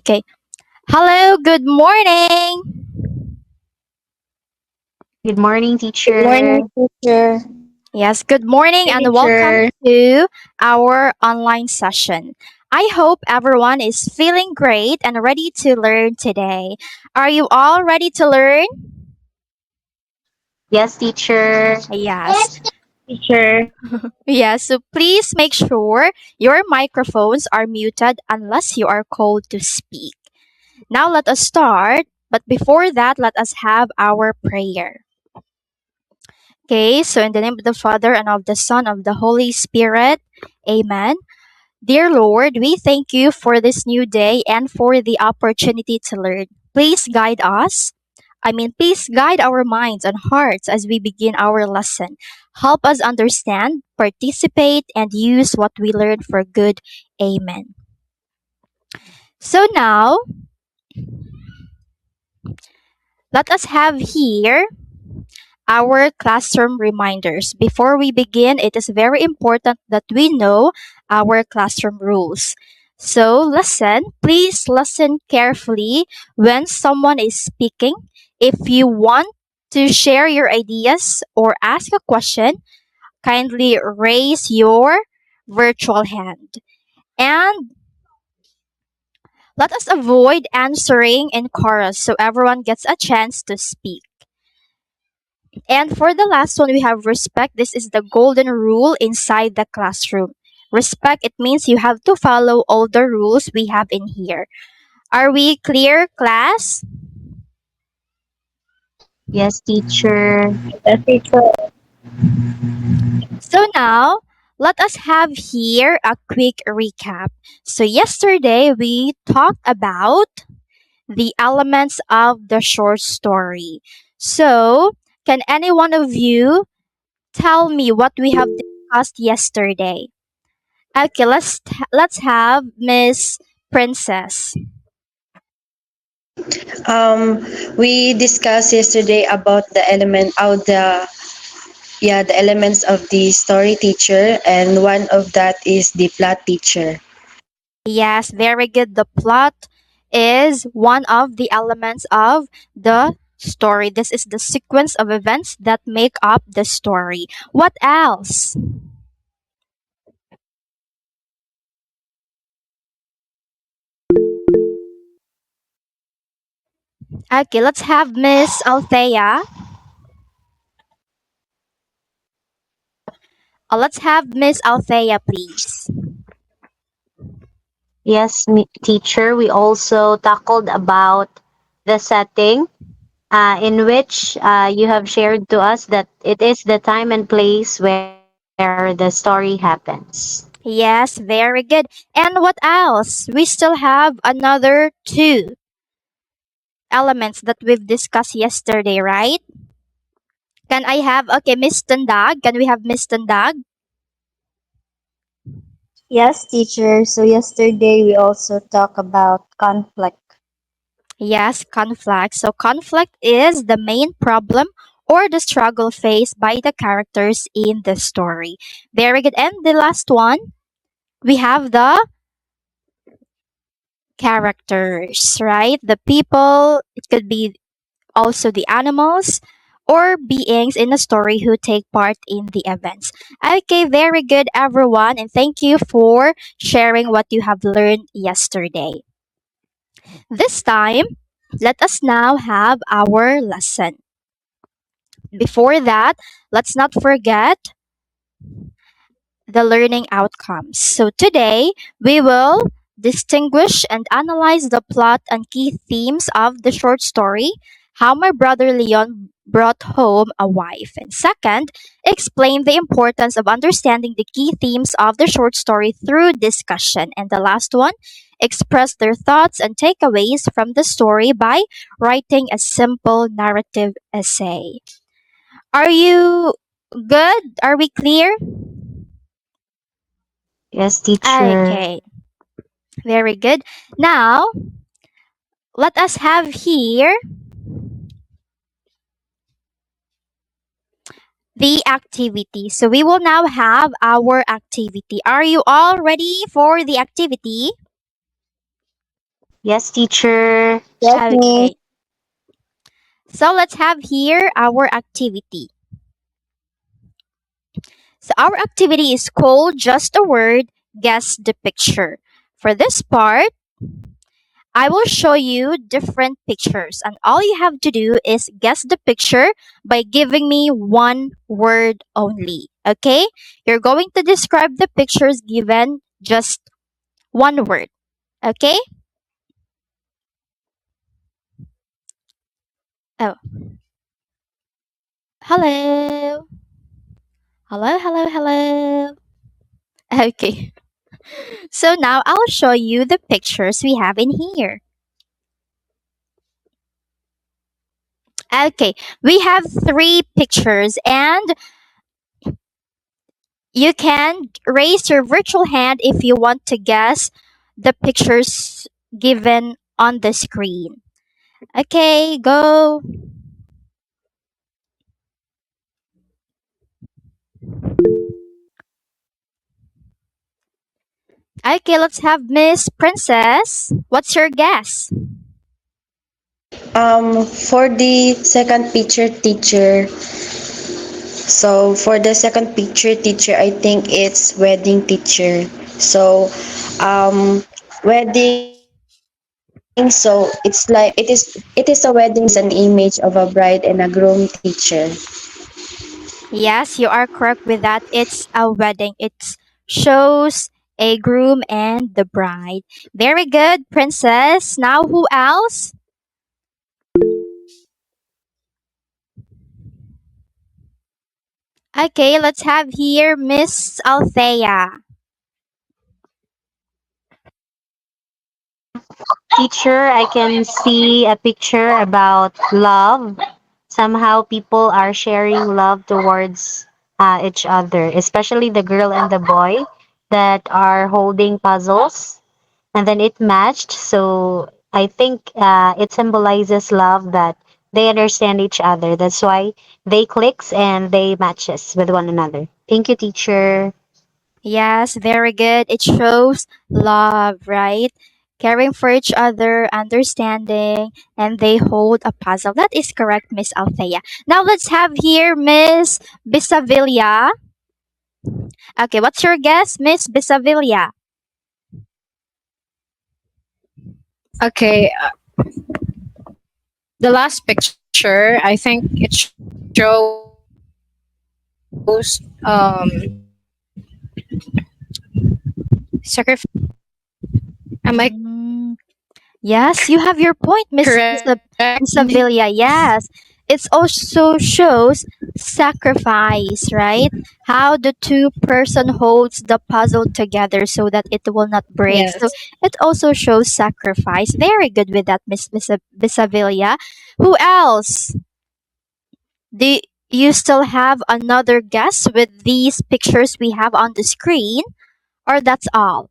Okay. Hello, good morning. Good morning, Good teacher. morning, teacher. Yes, good morning Hey, and welcome teacher. to our online session. I hope everyone is feeling great and ready to learn today. Are you all ready to learn? Yes, teacher. Yes. Yes, teacher. Yes, so please make sure your microphones are muted unless you are called to speak. Now let us start, but before that, let us have our prayer. Okay, so in the name of the Father and of the Son of the Holy Spirit, Amen. Dear Lord, we thank you for this new day and for the opportunity to learn. Please guide us. Please guide our minds and hearts as we begin our lesson. Help us understand, participate, and use what we learn for good. Amen. So now, let us have here our classroom reminders. Before we begin, it is very important that we know our classroom rules. So, please listen carefully when someone is speaking. If you want to share your ideas or ask a question, kindly raise your virtual hand. And let us avoid answering in chorus so everyone gets a chance to speak. And for the last one, we have respect. This is the golden rule inside the classroom. Respect, it means you have to follow all the rules we have in here. Are we clear, class? Yes, teacher. Yes, teacher. So now, let us have here a quick recap. So, yesterday we talked about the elements of the short story. So, can any one of you tell me what we have discussed yesterday? Okay, let's have Miss Princess. Um, we discussed yesterday about the elements of the story teacher, and one of that is the plot teacher. Yes, very good. The plot is one of the elements of the story. This is the sequence of events that make up the story. What else? Okay, let's have Miss Althea. Let's have Miss Althea, please. Yes, teacher. We also tackled about the setting in which you have shared to us that it is the time and place where the story happens. Yes, very good. And what else? We still have another two elements that we've discussed yesterday, right? Can I have, okay, Miss Tandag? Can we have Miss Tandag? Yes, teacher. So yesterday we also talked about conflict. Yes, conflict. So, conflict is the main problem or the struggle faced by the characters in the story. Very good. And the last one, we have the characters, right? The people, it could be also the animals or beings in the story who take part in the events. Okay, very good, everyone. And thank you for sharing what you have learned yesterday. This time, let us now have our lesson. Before that, let's not forget the learning outcomes. So today, we will distinguish and analyze the plot and key themes of the short story, How My Brother Leon Brought Home a Wife. And second, explain the importance of understanding the key themes of the short story through discussion. And the last one, express their thoughts and takeaways from the story by writing a simple narrative essay. Are you good? Are we clear? Yes, teacher. Okay, very good. Now, let us have here the activity. So, we will now have our activity. Are you all ready for the activity? Yes, teacher. Yes, me. Okay, so let's have here our activity. So our activity is called Just a Word, Guess the Picture. For this part, I will show you different pictures, and all you have to do is guess the picture by giving me one word only. Okay? You're going to describe the pictures given just one word. Okay? Oh, hello. Hello, hello, hello. Okay. So now I'll show you the pictures we have in here. Okay, we have three pictures, and you can raise your virtual hand if you want to guess the pictures given on the screen. Okay, go. Okay, let's have Miss Princess. What's your guess? For the second picture, teacher. So for the second picture, teacher, I think it's wedding, teacher. So, wedding. So it is a wedding. So it's an image of a bride and a groom, teacher. Yes, you are correct with that. It's a wedding. It shows a groom and the bride. Very good, Princess. Now, who else? Okay, let's have here Miss Althea. Teacher, I can see a picture about love. Somehow people are sharing love towards each other, especially the girl and the boy that are holding puzzles. And then it matched. So I think it symbolizes love that they understand each other. That's why they clicks and they matches with one another. Thank you, teacher. Yes, very good. It shows love, right? Caring for each other, understanding, and they hold a puzzle. That is correct, Miss Althea. Now let's have here Miss Bisavilla. Okay, what's your guess, Miss Bisavilla? Okay, the last picture, I think it shows sacrifice. Am I Mm, yes, you have your point, Miss correct? Sevilla. Yes, it also shows sacrifice, right? How the two-person holds the puzzle together so that it will not break. So Yes. it also shows sacrifice. Very good with that, Miss Sevilla. Who else? Do you still have another guess with these pictures we have on the screen, or that's all?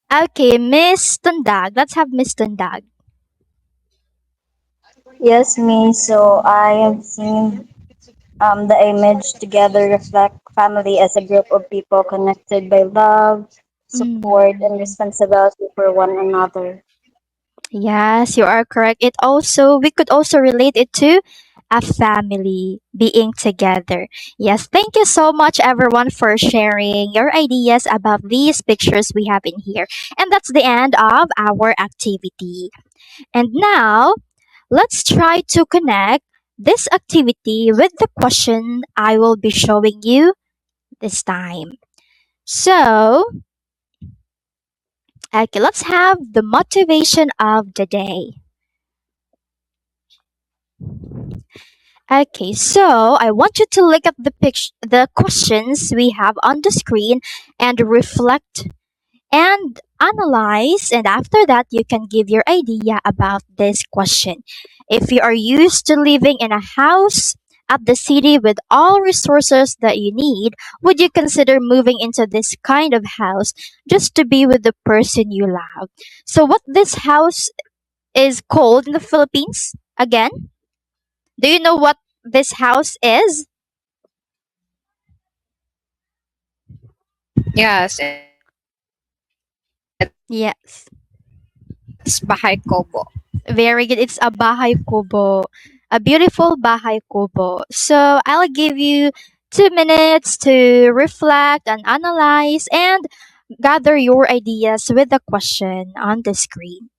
Okay, Miss Tundag. Let's have Miss Tundag. Yes, me. So I have seen the image together reflect family as a group of people connected by love, support, and Mm. responsibility for one another. Yes, you are correct. It also we could also relate it to a family being together. Yes, thank you so much everyone for sharing your ideas about these pictures we have in here. And that's the end of our activity. And now, let's try to connect this activity with the question I will be showing you this time. So, okay, let's have the motivation of the day. Okay, so I want you to look at the questions we have on the screen and reflect and analyze, and after that you can give your idea about this question. If you are used to living in a house at the city with all resources that you need, would you consider moving into this kind of house just to be with the person you love? So what this house is called in the Philippines again? Do you know what this house is? Yes, it's Yes. Bahay Kobo. Very good. It's a bahay kubo, a beautiful bahay kubo. So I'll give you 2 minutes to reflect and analyze and gather your ideas with the question on the screen.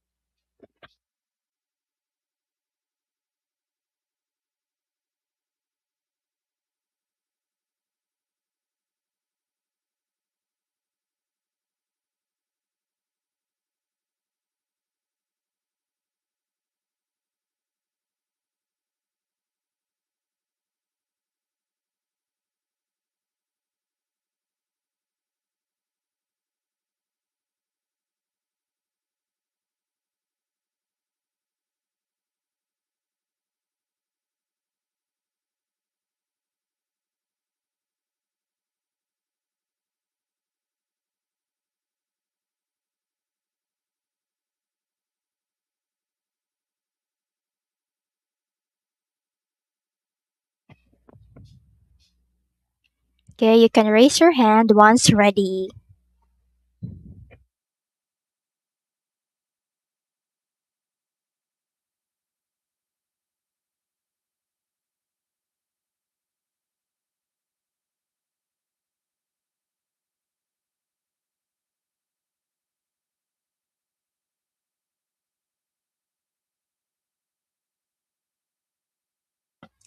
Okay, you can raise your hand once ready.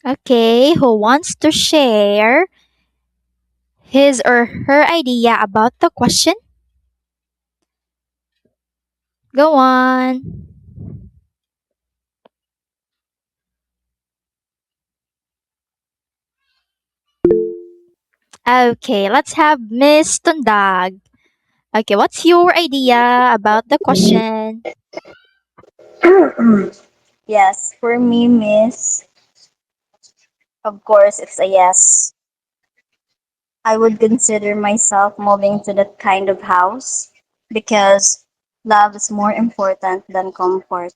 Okay, who wants to share his or her idea about the question? Go on. Okay, let's have Miss Tundag. Okay, what's your idea about the question? Yes, for me, miss, of course, it's a yes. I would consider myself moving to that kind of house because love is more important than comfort.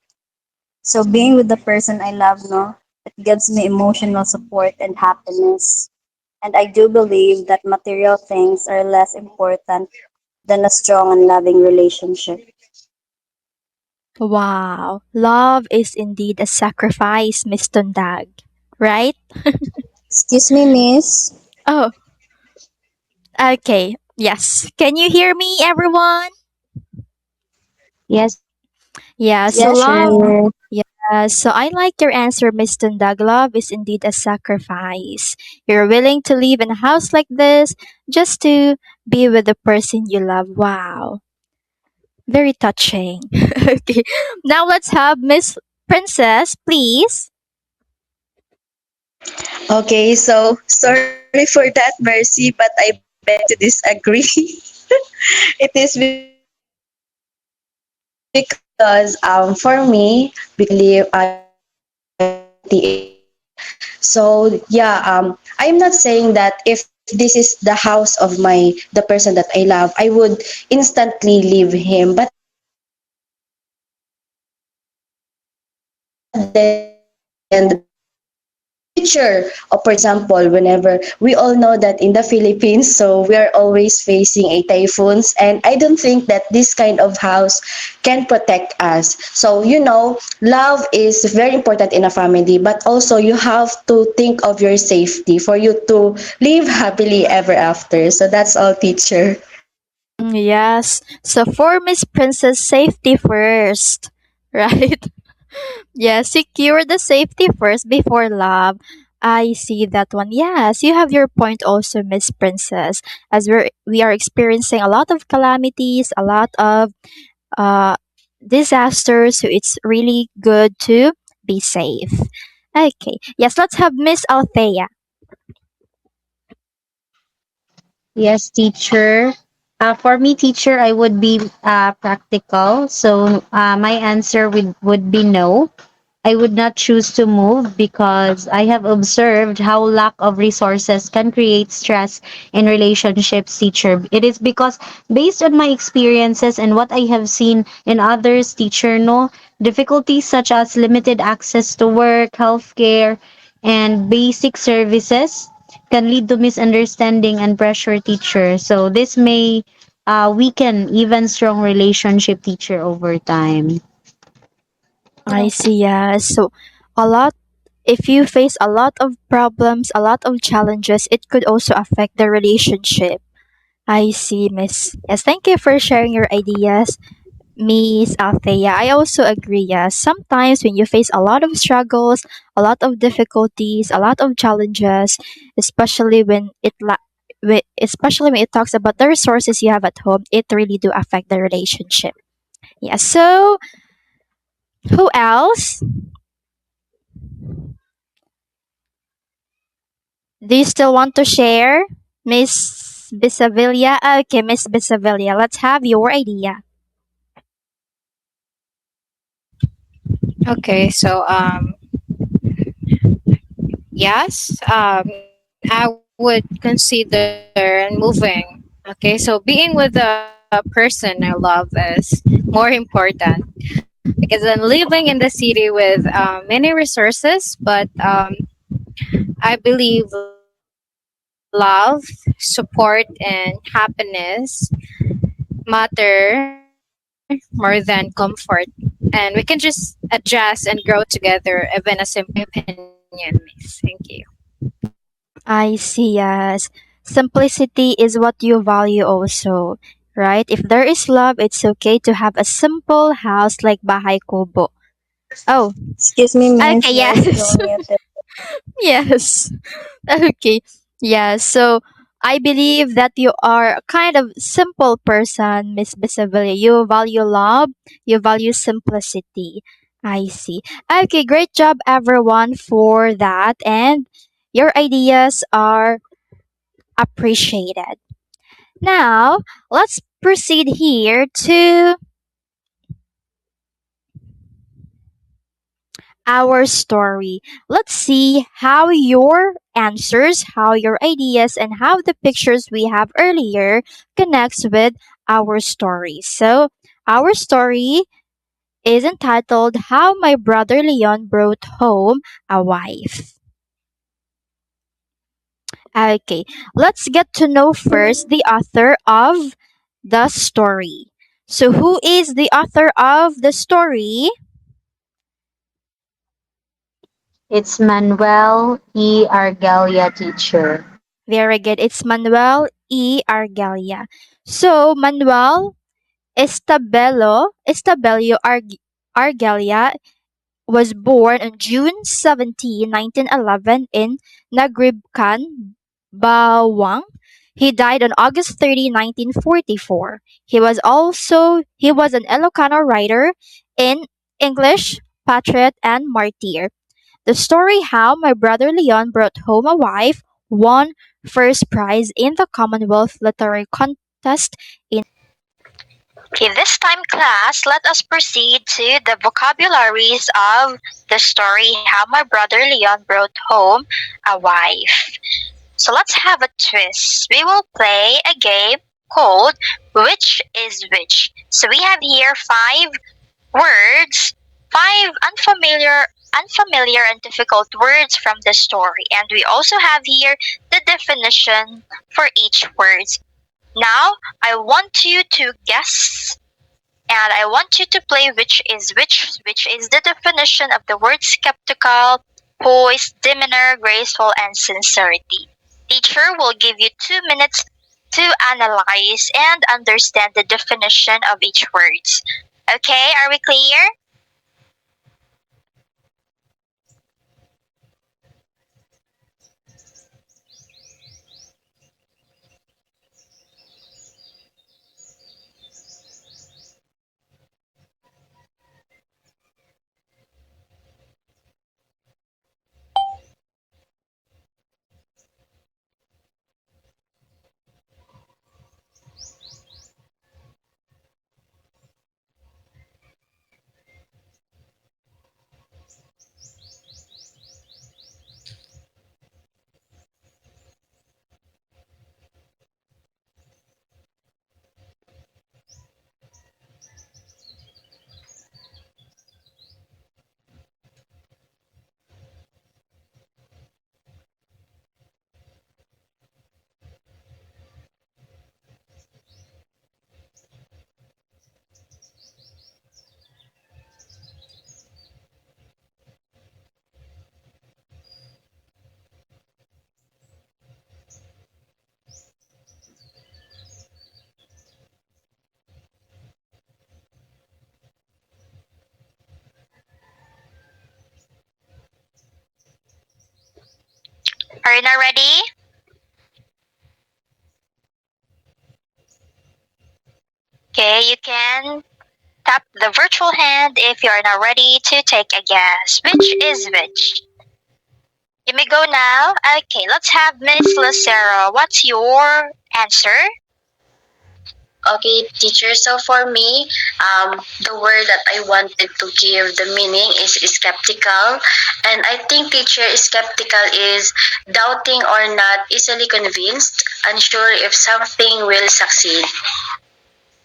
So being with the person I love, no, it gives me emotional support and happiness. And I do believe that material things are less important than a strong and loving relationship. Wow, love is indeed a sacrifice, Miss Tundag. Right? Excuse me, miss. Oh, okay. Yes. Can you hear me, everyone? Yes, Yeah, so Yes, love. teacher. Yeah, so I like your answer, Miss Tundag. Love is indeed a sacrifice. You're willing to live in a house like this just to be with the person you love. Wow. Very touching. Okay. Now let's have Miss Princess, please. Okay, so sorry for that, Mercy, but I beg to disagree. It is because for me, because I believe stability is important. So yeah, I'm not saying that if this is the house of the person that I love, I would instantly leave him. But then in the future, or for example, whenever we all know that in the Philippines, so we are always facing a typhoons, and I don't think that this kind of house can protect us. So love is very important in a family, but also you have to think of your safety for you to live happily ever after. So that's all, teacher. Yes. So for Miss Princess, safety first. Right? Yeah, secure the safety first before love. I see that one. Yes, you have your point also, Miss Princess. As we are experiencing a lot of calamities, a lot of uh disasters, so it's really good to be safe. Okay. Yes, let's have Miss Althea. Yes, teacher. For me, teacher, I would be practical. So my answer would be no. I would not choose to move because I have observed how lack of resources can create stress in relationships, teacher. It is because based on my experiences and what I have seen in others, teacher, no, difficulties such as limited access to work, healthcare, and basic services can lead to misunderstanding and pressure teacher. So this may weaken even strong relationship teacher over time. I see. Yeah. So, a lot. If you face a lot of problems, a lot of challenges, it could also affect the relationship. I see, Miss. Yes, thank you for sharing your ideas, Miss Althea. I also agree. Yes, sometimes when you face a lot of struggles, a lot of difficulties, a lot of challenges, especially when especially when it talks about the resources you have at home, it really do affect the relationship. Yeah. So, who else? Do you still want to share, Miss Bisavilla? Okay, Miss Bisavilla, let's have your idea. Okay, so yes, I would consider moving. Okay, so being with the person I love is more important because I'm living in the city with many resources, but I believe love, support, and happiness matter more than comfort. And we can just adjust and grow together, even a simple opinion, miss. Thank you. I see, yes. Simplicity is what you value also, right? If there is love, it's okay to have a simple house like Bahay Kubo. Oh, Excuse me, okay, miss. You're yes. still muted. Yes. Okay. Yeah, so I believe that you are a kind of simple person, Miss Bisavilla. You value love, you value simplicity. I see. Okay, great job everyone for that, and your ideas are appreciated. Now, let's proceed here to our story. Let's see how your answers, how your ideas, and how the pictures we have earlier connects with our story. So, our story is entitled How My Brother Leon Brought Home a Wife. Okay, let's get to know first the author of the story. So, who is the author of the story? It's Manuel E. Argalia, teacher. Very good. It's Manuel E. Argalia. So, Manuel Estabello Argalia was born on June 17, 1911 in Nagribkan, Bawang. He died on August 30, 1944. He was an Ilocano writer in English, patriot, and martyr. The story How My Brother Leon Brought Home a Wife won first prize in the Commonwealth Literary Contest in. Okay, this time, class, let us proceed to the vocabularies of the story How My Brother Leon Brought Home a Wife. So let's have a twist. We will play a game called Which is Which. So we have here five words, five unfamiliar and difficult words from the story. And we also have here the definition for each word. Now, I want you to guess and I want you to play which is the definition of the word skeptical, poised, demeanor, graceful, and sincerity. Teacher will give you 2 minutes to analyze and understand the definition of each words. Okay, are we clear? you're not ready, okay, you can tap the virtual hand if you're not ready to take a guess. Which is which? You may go now. Okay, let's have Miss Lucero. What's your answer? Okay, teacher. So for me, the word that I wanted to give the meaning is skeptical, and I think teacher skeptical is doubting or not easily convinced, unsure if something will succeed.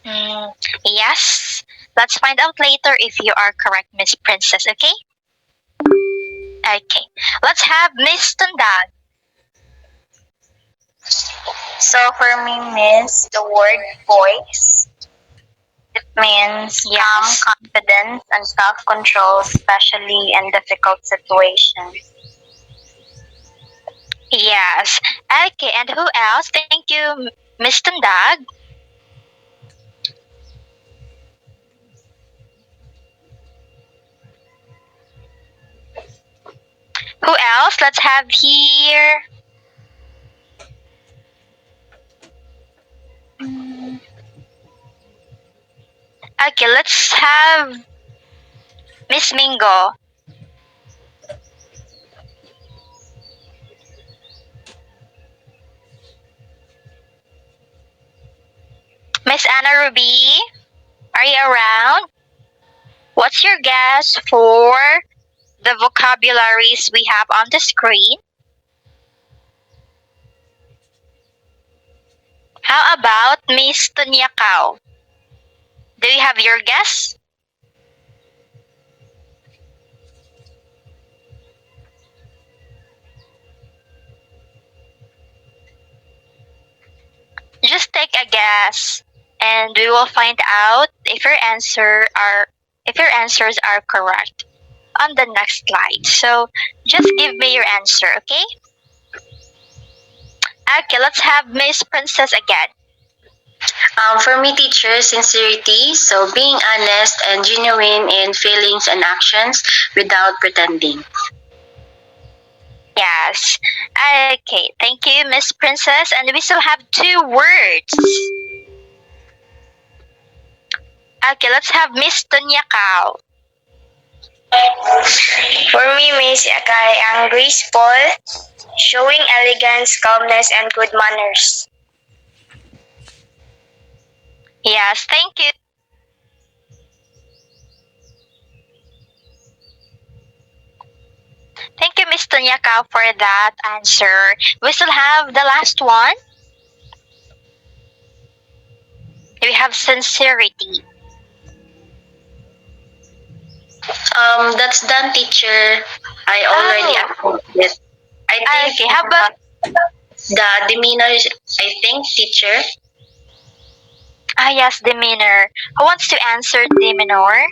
Mm, yes. Let's find out later if you are correct, Miss Princess, okay? Okay. Let's have Miss Tundag. So for me, miss, the word voice, it means Yes. calm, confidence, and self-control, especially in difficult situations. Yes. Okay, and who else? Thank you, Miss Tundag. Who else? Let's have here. Okay, let's have Miss Mingo. Miss Anna Ruby, are you around? What's your guess for the vocabularies we have on the screen? How about Miss Tunyakaw? Do you have your guess? Just take a guess, and we will find out if your answers are correct on the next slide. So just give me your answer, okay? Okay, let's have Miss Princess again. For me, teacher, sincerity. So being honest and genuine in feelings and actions without pretending. Yes. Okay, thank you, Miss Princess. And we still have two words. Okay, let's have Miss Tunyakaw. For me, miss, Akai, ang graceful, showing elegance, calmness, and good manners. Yes, thank you. Thank you, Miss Tunyakaw, for that answer. We still have the last one. We have sincerity. That's done, teacher. I already approved it. I think Okay, how about the demeanor, I think, teacher. yes, demeanor? Who wants to answer demeanor?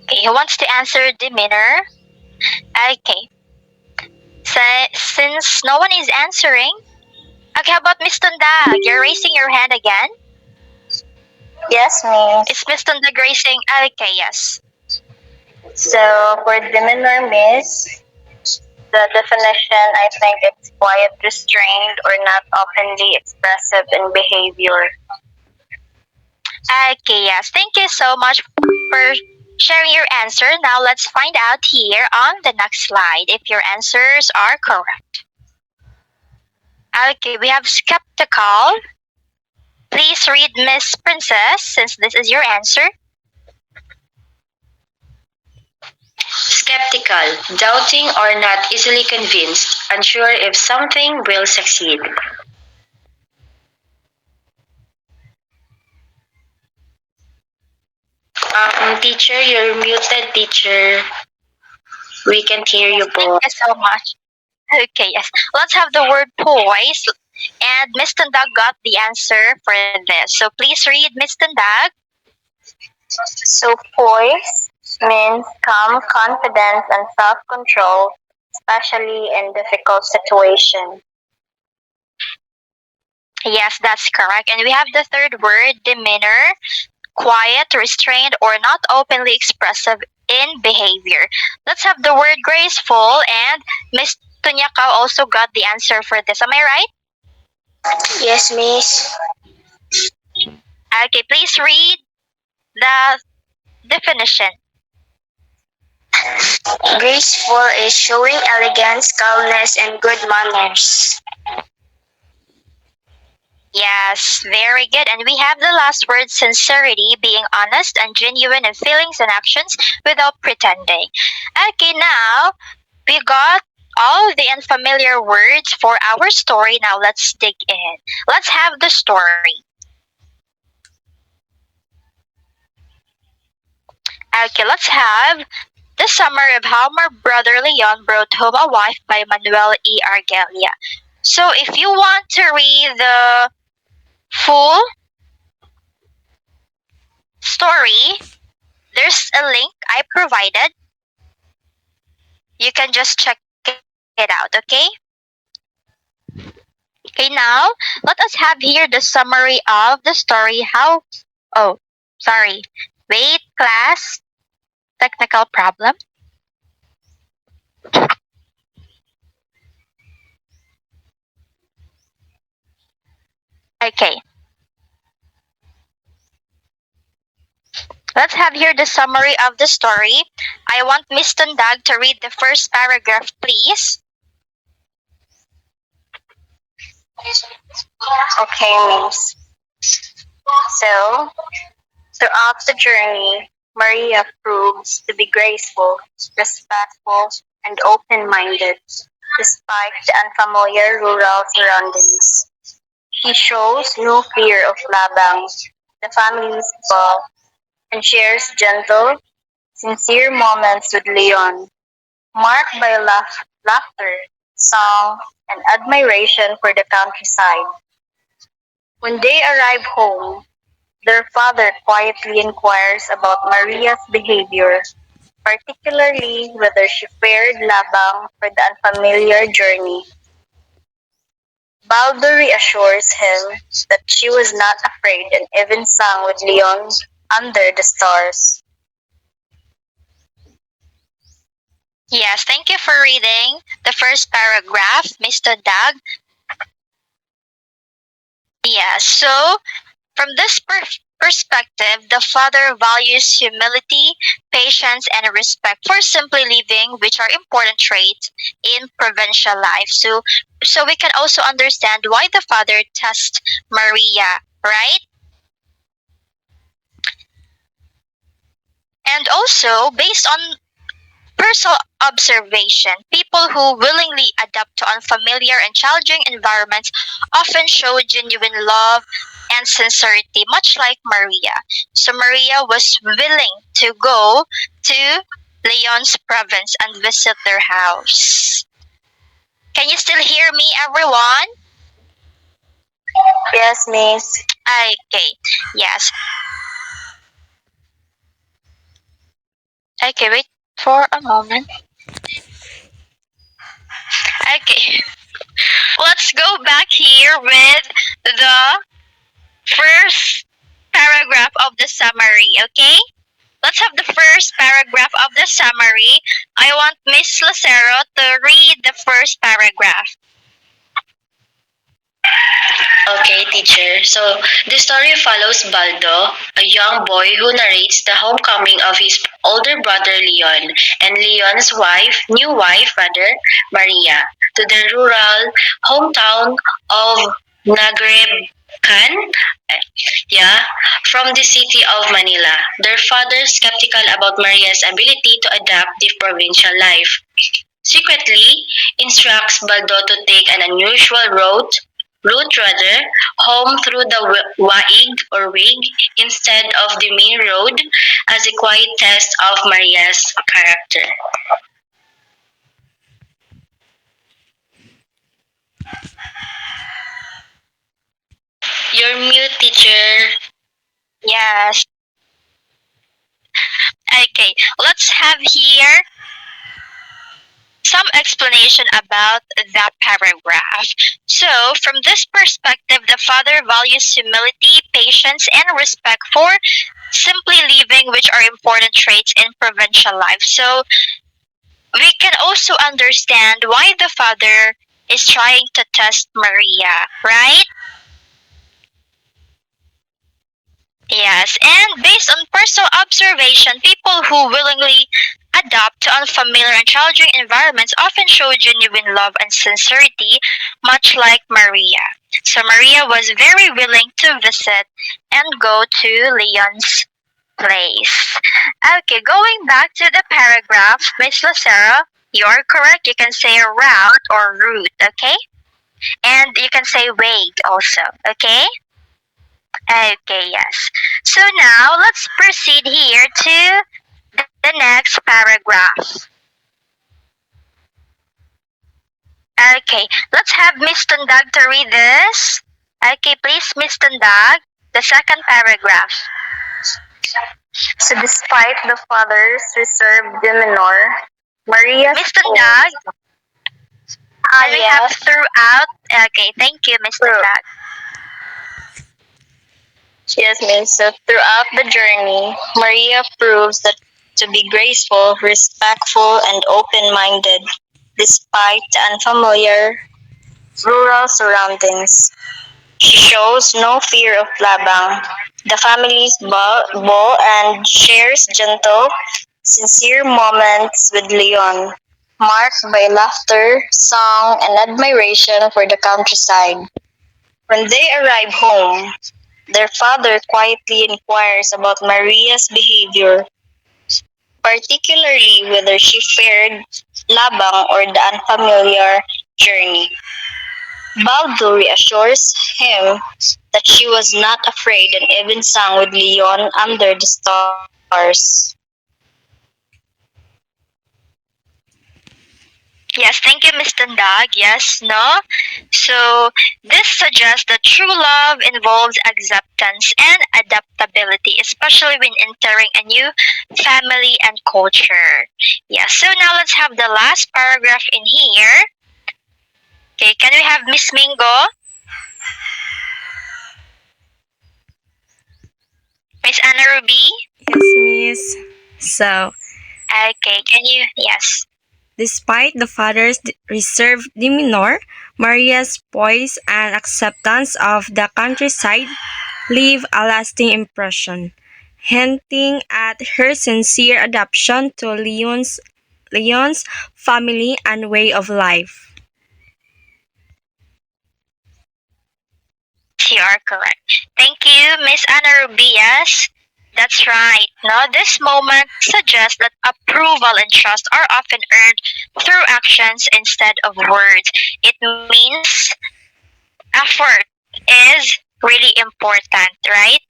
Okay, who wants to answer demeanor? Okay. So, since no one is answering, okay, how about Miss Tundag? You're raising your hand again. Yes, miss. Is Miss Tundag raising? Okay, yes. So for demeanor, miss, the definition, I think it's quiet, restrained, or not openly expressive in behavior. Okay, yes. Thank you so much for sharing your answer. Now let's find out here on the next slide if your answers are correct. Okay, we have skeptical. Please read Miss Princess since this is your answer. Skeptical, doubting or not easily convinced, unsure if something will succeed. Teacher, you're muted, teacher. We can't hear you po. Thank you so much. Okay, yes. Let's have the word poise. And Miss Tundag got the answer for this. So please read Miss Tundag. So poise means calm, confidence, and self-control, especially in difficult situations. Yes, that's correct. And we have the third word, demeanor, quiet, restrained, or not openly expressive in behavior. Let's have the word graceful, and Miss Tunyakaw also got the answer for this. Am I right? Yes, Miss. Okay, please read the definition. Graceful is showing elegance, calmness, and good manners. Yes, very good. And we have the last word, sincerity, being honest and genuine in feelings and actions without pretending. Okay, now we got all the unfamiliar words for our story. Now let's dig in. Let's have the story. Okay, let's have the summary of how my brother Leon brought home a wife by Manuel E. Argelia. So if you want to read the full story, there's a link I provided. You can just check it out, okay? Okay, now let us have here the summary of the story. Oh, sorry. Wait, class. Technical problem. Okay, let's have here the summary of the story. I want Miss Tundag to read the first paragraph, please. Okay, Miss. So, throughout the journey, Maria proves to be graceful, respectful, and open minded, despite the unfamiliar rural surroundings. She shows no fear of Labang, the family's boss, and shares gentle, sincere moments with Leon, marked by laughter, song, and admiration for the countryside. When they arrive home, their father quietly inquires about Maria's behavior, particularly whether she fared labang for the unfamiliar journey. Baldo reassures him that she was not afraid and even sang with Leon under the stars. Yes, thank you for reading the first paragraph, Mr. Dag. Yes, so from this perspective, the father values humility, patience, and respect for simply living, which are important traits in provincial life. So we can also understand why the father tests Maria, right? And also, based on personal observation, people who willingly adapt to unfamiliar and challenging environments often show genuine love and sincerity, much like Maria. So Maria was willing to go to Leon's province and visit their house. Can you still hear me, everyone? Yes, Miss. Okay, yes. Okay, wait for a moment. Okay, let's go back here with the first paragraph of the summary, okay? Let's have the first paragraph of the summary. I want Miss Lucero to read the first paragraph. Okay, teacher. So the story follows Baldo, a young boy who narrates the homecoming of his older brother Leon and Leon's new wife rather, Maria, to the rural hometown of Nagreb yeah, from the city of Manila. Their father, skeptical about Maria's ability to adapt the provincial life, secretly instructs Baldo to take an unusual route rather, home through the Waig or Wig instead of the main road as a quiet test of Maria's character. You're mute, teacher. Yes. Okay, let's have here some explanation about that paragraph. So, from this perspective, the father values humility, patience, and respect for simply living, which are important traits in provincial life. So, we can also understand why the father is trying to test Maria, right? Yes, and based on personal observation, people who willingly adapt to unfamiliar and challenging environments often show genuine love and sincerity, much like Maria. So Maria was very willing to visit and go to Leon's place. Okay, going back to the paragraph, Miss Lucero, you're correct. You can say route or route, okay? And you can say vague also, okay? Okay, yes. So now let's proceed here to the next paragraph. Okay, let's have Miss Tundag to read this. Okay, please, Miss Tundag, the second paragraph. So despite the father's reserved demeanor, Maria's Miss Tundag, and we have yes, throughout. Okay, thank you, Miss Tundag. yes, miss. So throughout the journey, Maria proves that to be graceful, respectful, and open-minded, despite the unfamiliar rural surroundings. She shows no fear of Labang, the family's beau, and shares gentle, sincere moments with Leon, marked by laughter, song, and admiration for the countryside. When they arrive home, their father quietly inquires about Maria's behavior, particularly whether she feared Labang or the unfamiliar journey. Baldo reassures him that she was not afraid and even sang with Leon under the stars. Yes, thank you, Miss Tundag. Yes, no? So, this suggests that true love involves acceptance and adaptability, especially when entering a new family and culture. Yes, so now let's have the last paragraph in here. Okay, can we have Miss Mingo? Miss Anna Ruby? Yes, miss. So, Okay, can you? Yes. despite the father's reserved demeanor, Maria's poise and acceptance of the countryside leave a lasting impression, hinting at her sincere adaptation to Leon's family and way of life. You are correct. Thank you, Miss Anna Rubias. That's right. Now, this moment suggests that approval and trust are often earned through actions instead of words. It means effort is really important, right?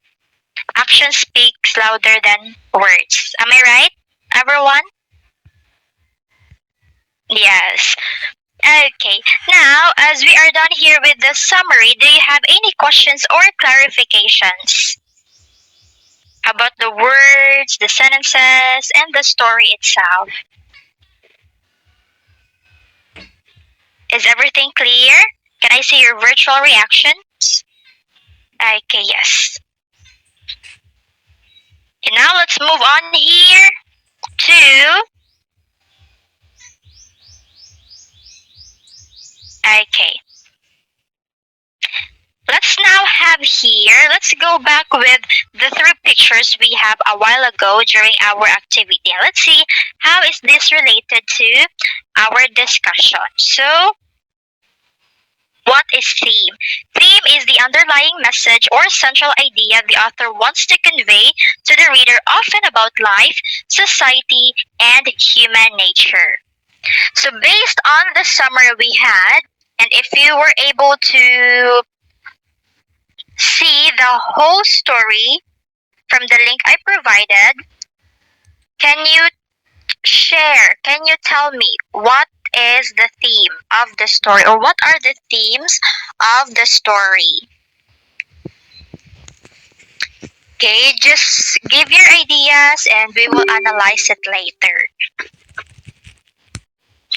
Action speaks louder than words. Am I right, everyone? Yes. Okay. Now, as we are done here with the summary, do you have any questions or clarifications about the words, the sentences, and the story itself? Is everything clear? Can I see your virtual reactions? Okay, yes. And now let's move on here to. Okay. Let's now have here, let's go back with the three pictures we have a while ago during our activity. And let's see how is this related to our discussion. So, what is theme? Theme is the underlying message or central idea the author wants to convey to the reader, often about life, society, and human nature. So, based on the summary we had, and if you were able to see the whole story from the link I provided, can you share, can you tell me what is the theme of the story or what are the themes of the story? Okay, just give your ideas and we will analyze it later.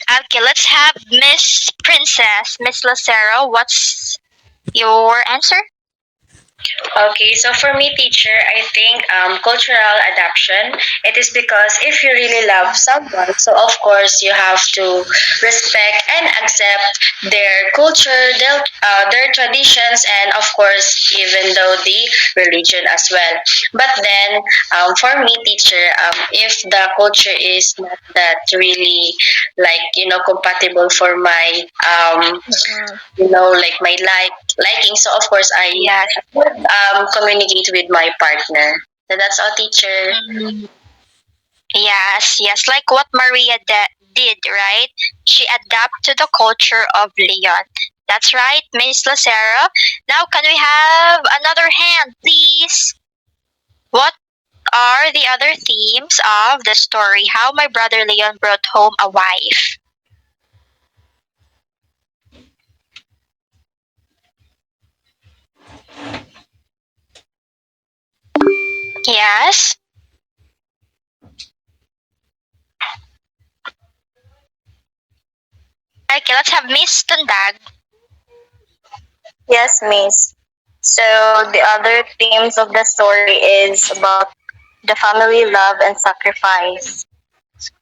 Okay, let's have Miss Princess, Miss Lucero. What's your answer? Okay, so for me, teacher, I think cultural adaptation. It is because if you really love someone, so of course you have to respect and accept their culture, their traditions, and of course, even though the religion as well. But then, for me, teacher, if the culture is not that really like compatible for my like my liking, so of course I Yes. communicate with my partner. So that's all, teacher. Yes, yes, like what Maria did, right? She adapted to the culture of Leon. That's right, Miss Lucero. Now, can we have another hand, please? What are the other themes of the story? How my brother Leon brought home a wife. Yes. Okay, let's have Miss Tundag. Yes, Miss. So the other themes of the story is about the family love and sacrifice.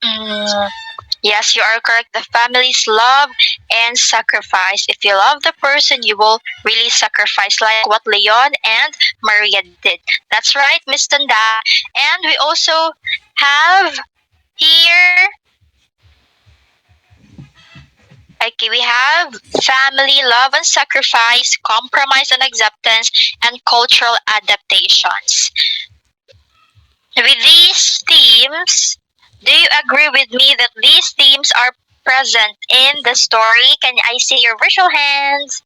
Mm, yes, you are correct. The family's love and sacrifice. If you love the person, you will really sacrifice, like what Leon and Maria did. That's right, Miss Tanda. And we also have here, okay, we have family love and sacrifice, compromise and acceptance, and cultural adaptations. With these themes, do you agree with me that these themes are present in the story? Can I see your virtual hands?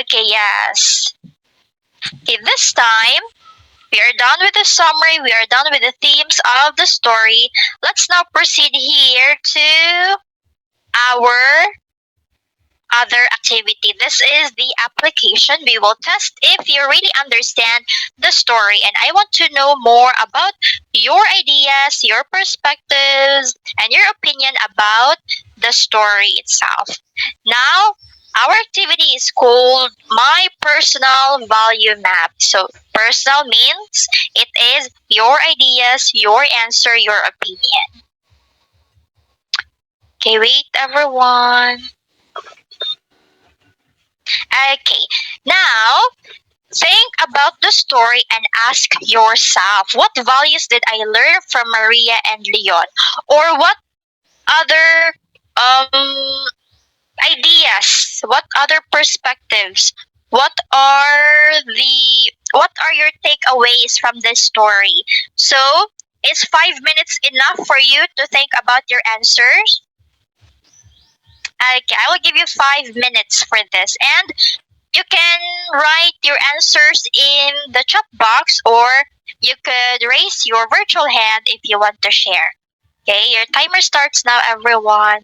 Okay, yes. Okay, this time we are done with the summary, we are done with the themes of the story. Let's now proceed here to our other activity. This is the application. We will test if you really understand the story. And I want to know more about your ideas, your perspectives, and your opinion about the story itself. Now, our activity is called My Personal Value Map. So, personal means it is your ideas, your answer, your opinion. Okay, wait, everyone. Okay, now think about the story and ask yourself, what values did I learn from Maria and Leon? Or what other ideas? What other perspectives? What are your takeaways from this story? So, is 5 minutes enough for you to think about your answers? Okay, I will give you 5 minutes for this. And you can write your answers in the chat box, or you could raise your virtual hand if you want to share. Okay, your timer starts now, everyone.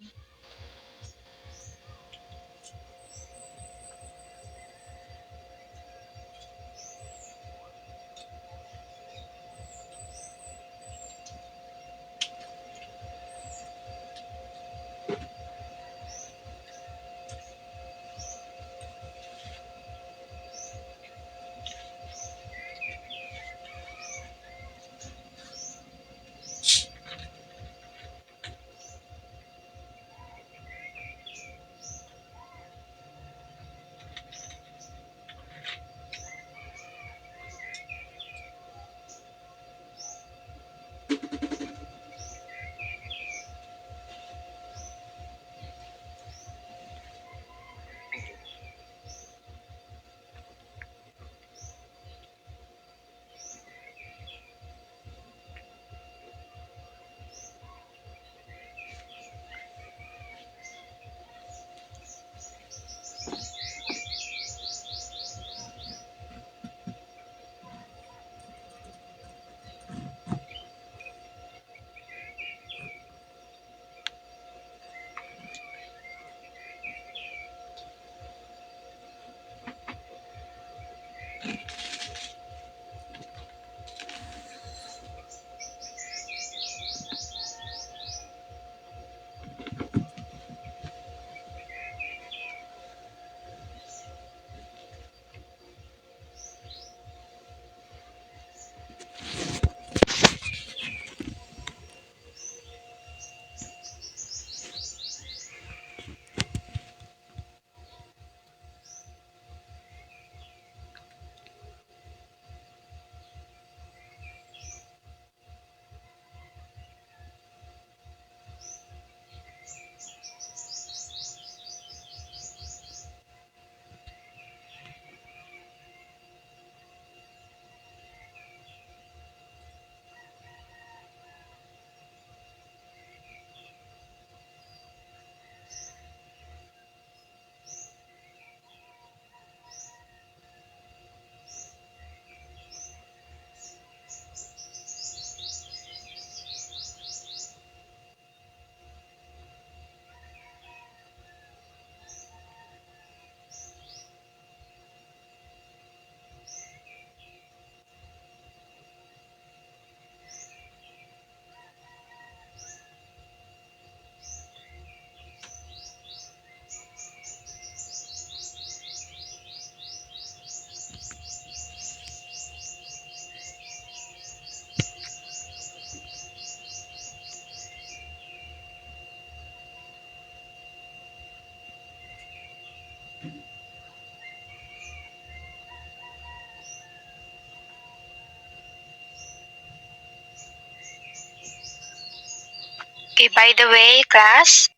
Okay, by the way, class,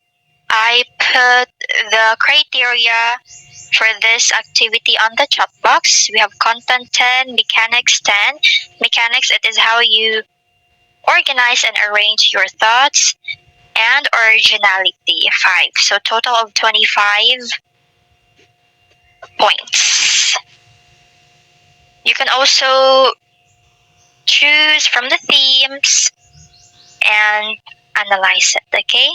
I put the criteria for this activity on the chat box. We have content 10, mechanics 10. Mechanics, it is how you organize and arrange your thoughts, and originality 5. So total of 25 points. You can also choose from the themes and analyze it, okay?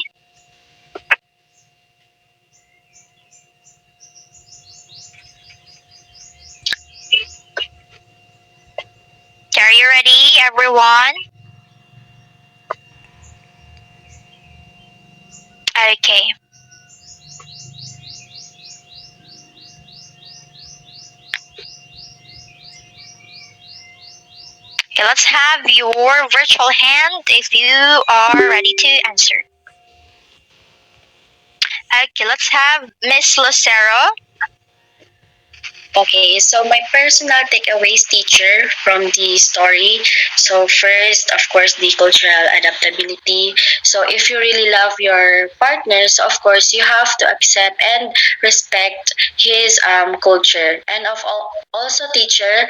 Are you ready, everyone? Okay. Okay, let's have your virtual hand if you are ready to answer. Okay, let's have Miss Lucero. Okay, so my personal takeaways, teacher, from the story. So first, of course, the cultural adaptability. So if you really love your partners, of course, you have to accept and respect his culture. And also, teacher,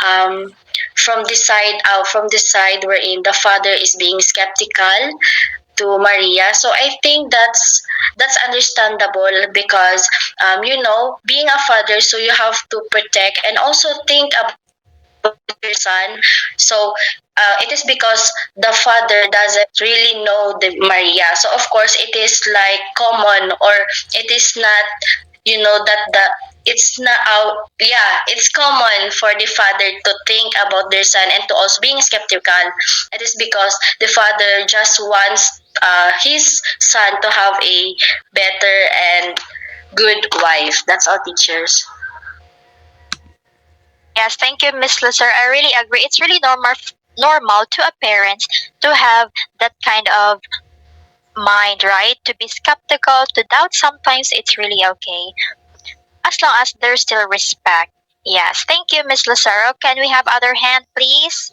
um, from the side wherein the father is being skeptical to Maria. So I think that's understandable because being a father, so you have to protect and also think about your son. So it is because the father doesn't really know the Maria. So of course it is like common, or it is not, that the it's not yeah, it's common for the father to think about their son and to also being skeptical. It is because the father just wants his son to have a better and good wife. That's all, teachers. Yes, thank you, Miss Lucero. I really agree. It's really normal to a parent to have that kind of mind, right? To be skeptical, to doubt sometimes it's really okay. As long as there's still respect. Yes, thank you, Miss Lucero. Can we have other hand, please?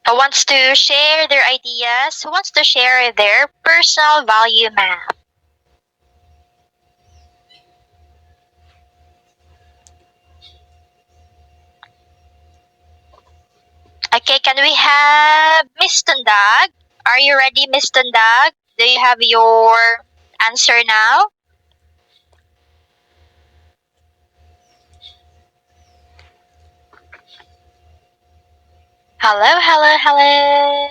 Who wants to share their ideas? Who wants to share their personal value map? Okay, can we have Miss Tundag? Are you ready, Miss Tundag? Do you have your answer now? Hello, hello, hello.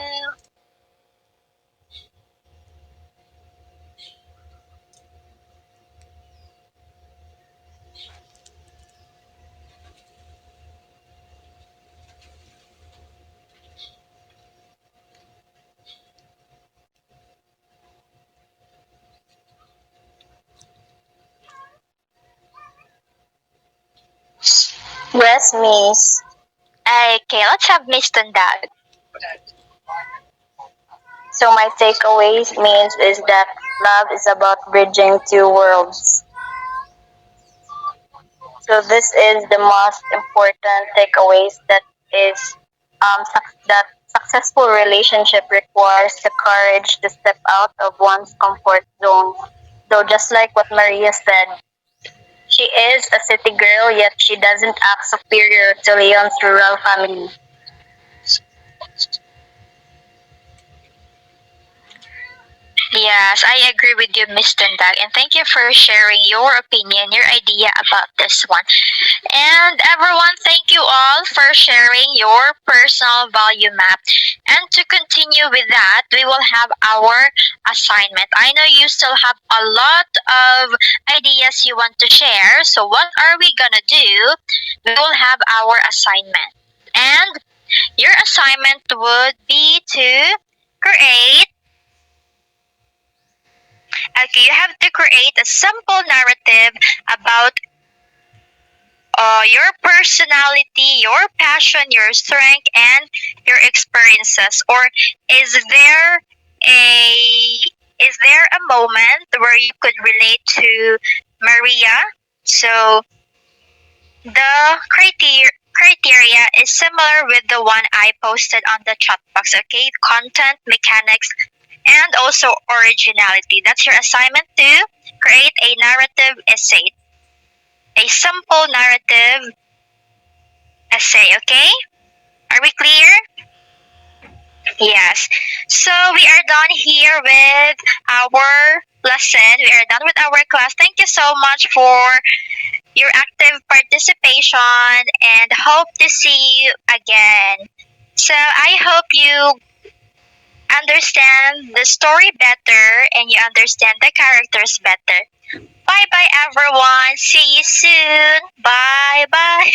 Yes, Miss. Okay, let's have Miss Tundag. So my takeaways means is that love is about bridging two worlds. So this is the most important takeaways that is that successful relationship requires the courage to step out of one's comfort zone. So just like what Maria said, she is a city girl yet she doesn't act superior to Leon's rural family. Yes, I agree with you, Miss Tundag, and thank you for sharing your opinion, your idea about this one. And everyone, thank you all for sharing your personal value map. And to continue with that, we will have our assignment. I know you still have a lot of ideas you want to share. So what are we gonna do? We will have our assignment. And your assignment would be to create. Okay, you have to create a simple narrative about your personality, your passion, your strength, and your experiences. Or is there a is there a moment where you could relate to Maria? So the criteria is similar with the one I posted on the chat box, okay? Content, mechanics, and also originality. That's your assignment to create a narrative essay. A simple narrative essay, okay? Are we clear? Yes. So we are done here with our lesson. We are done with our class. Thank you so much for your active participation and hope to see you again. So I hope you understand the story better and you understand the characters better. Bye bye everyone. See you soon. Bye bye.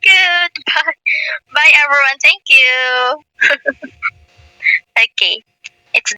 Goodbye. Bye everyone. Thank you. Okay. It's